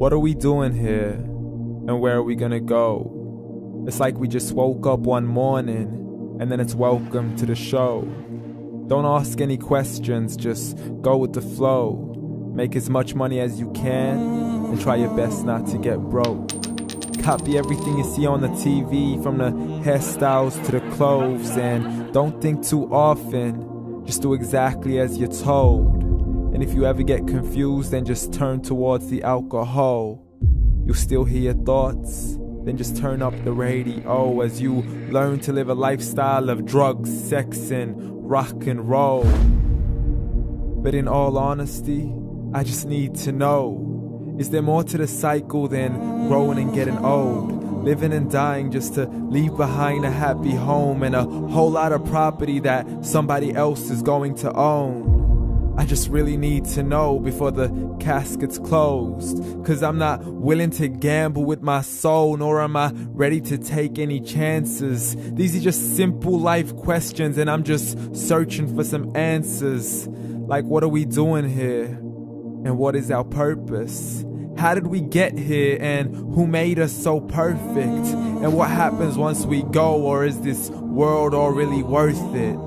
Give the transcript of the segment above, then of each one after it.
What are we doing here? And where are we gonna go? It's like we just woke up one morning, and then it's welcome to the show. Don't ask any questions, just go with the flow. Make as much money as you can, and try your best not to get broke. Copy everything you see on the TV, from the hairstyles to the clothes, and don't think too often, just do exactly as you're told. And if you ever get confused, then just turn towards the alcohol. You'll still hear your thoughts, then just turn up the radio as you learn to live a lifestyle of drugs, sex, and rock and roll. But in all honesty, I just need to know, is there more to the cycle than growing and getting old? Living and dying just to leave behind a happy home and a whole lot of property that somebody else is going to own. I just really need to know before the casket's closed, 'cause I'm not willing to gamble with my soul, nor am I ready to take any chances. These are just simple life questions, and I'm just searching for some answers. Like, what are we doing here? And what is our purpose? How did we get here, and who made us so perfect? And what happens once we go, or is this world all really worth it?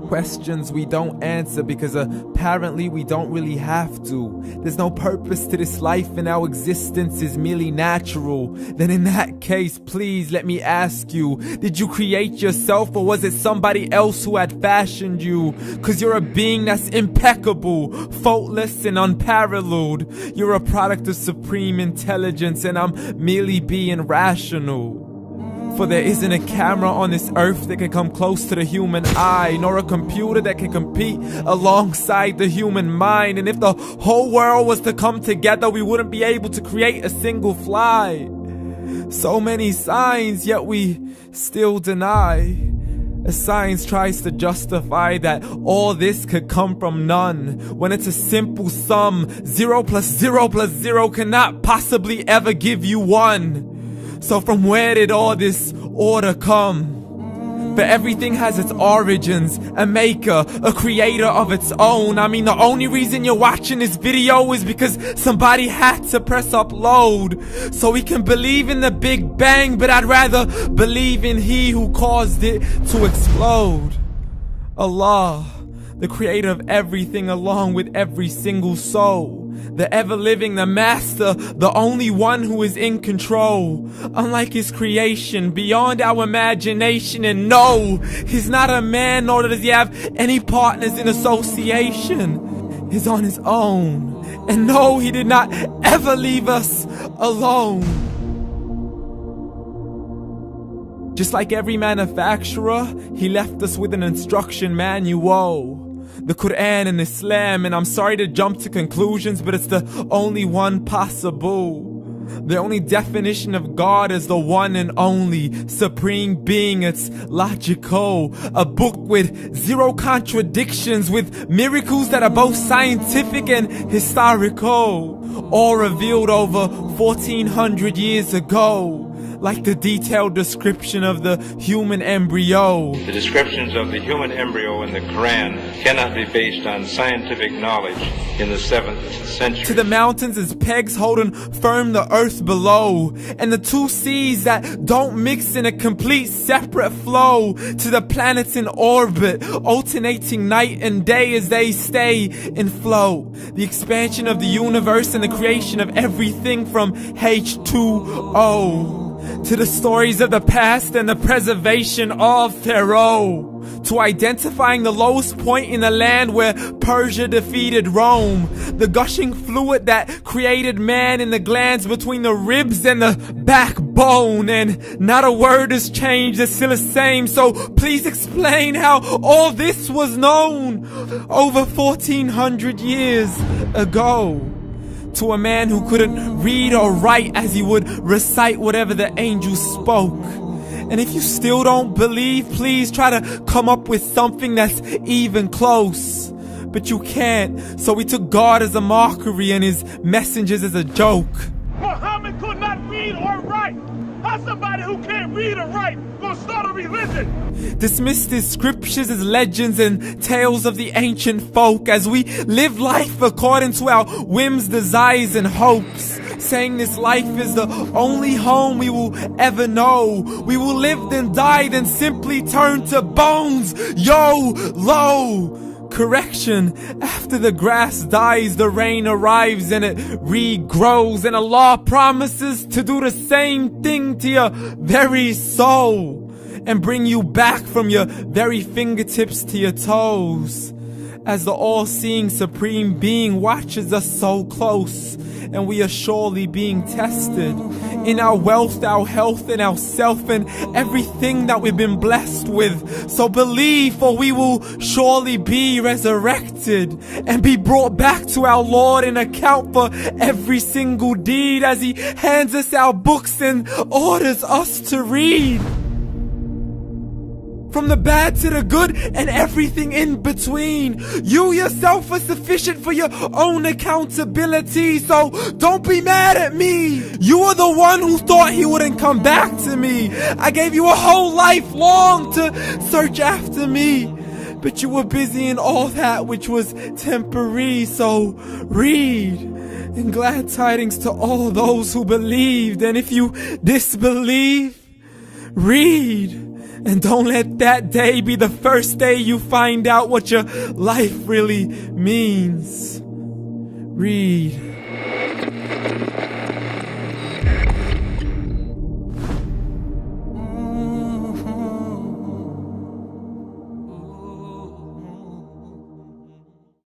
Questions we don't answer because apparently we don't really have to. There's no purpose to this life and our existence is merely natural. Then in that case, please let me ask you, did you create yourself, or was it somebody else who had fashioned you? 'Cause you're a being that's impeccable, faultless and unparalleled. You're a product of supreme intelligence, and I'm merely being rational. For there isn't a camera on this earth that can come close to the human eye, nor a computer that can compete alongside the human mind. And if the whole world was to come together, we wouldn't be able to create a single fly. So many signs, yet we still deny. As science tries to justify that all this could come from none, when it's a simple sum. 0 plus 0 plus 0 cannot possibly ever give you 1. So from where did all this order come? But everything has its origins, a maker, a creator of its own. I mean, the only reason you're watching this video is because somebody had to press upload. So we can believe in the Big Bang, but I'd rather believe in He who caused it to explode. Allah, the creator of everything along with every single soul. The ever-living, the master, the only one who is in control. Unlike his creation, beyond our imagination. And no, he's not a man, nor does he have any partners in association. He's on his own. And no, he did not ever leave us alone. Just like every manufacturer, he left us with an instruction manual. The Quran and Islam, and I'm sorry to jump to conclusions, but it's the only one possible. The only definition of God is the one and only supreme being. It's logical, a book with 0 contradictions, with miracles that are both scientific and historical, all revealed over 1400 years ago. Like the detailed description of the human embryo. The descriptions of the human embryo in the Quran cannot be based on scientific knowledge in the 7th century. To the mountains as pegs holding firm the earth below, and the 2 seas that don't mix in a complete separate flow. To the planets in orbit, alternating night and day as they stay in flow. The expansion of the universe and the creation of everything from H2O. To the stories of the past and the preservation of Pharaoh. To identifying the lowest point in the land where Persia defeated Rome. The gushing fluid that created man in the glands between the ribs and the backbone. And not a word has changed, it's still the same. So please explain how all this was known over 1400 years ago. To a man who couldn't read or write as he would recite whatever the angels spoke. And if you still don't believe, please try to come up with something that's even close. But you can't, so we took God as a mockery and his messengers as a joke. Muhammad could not read or write. How's somebody who can't read or write gonna start a religion? Dismissed his scriptures as legends and tales of the ancient folk, as we live life according to our whims, desires, and hopes. saying this life is the only home we will ever know. We will live then die, then simply turn to bones. YOLO! Correction, after the grass dies, the rain arrives and it regrows, and Allah promises to do the same thing to your very soul and bring you back from your very fingertips to your toes, as the all-seeing supreme being watches us so close, and we are surely being tested in our wealth, our health, and our self, and everything that we've been blessed with. So believe, for we will surely be resurrected and be brought back to our Lord and account for every single deed, as He hands us our books and orders us to read. From the bad to the good and everything in between. You yourself are sufficient for your own accountability, so don't be mad at me. You are the one who thought He wouldn't come back to me. I gave you a whole life long to search after me, but you were busy in all that which was temporary. So read, and glad tidings to all those who believed. And if you disbelieve, read. And don't let that day be the first day you find out what your life really means. Read.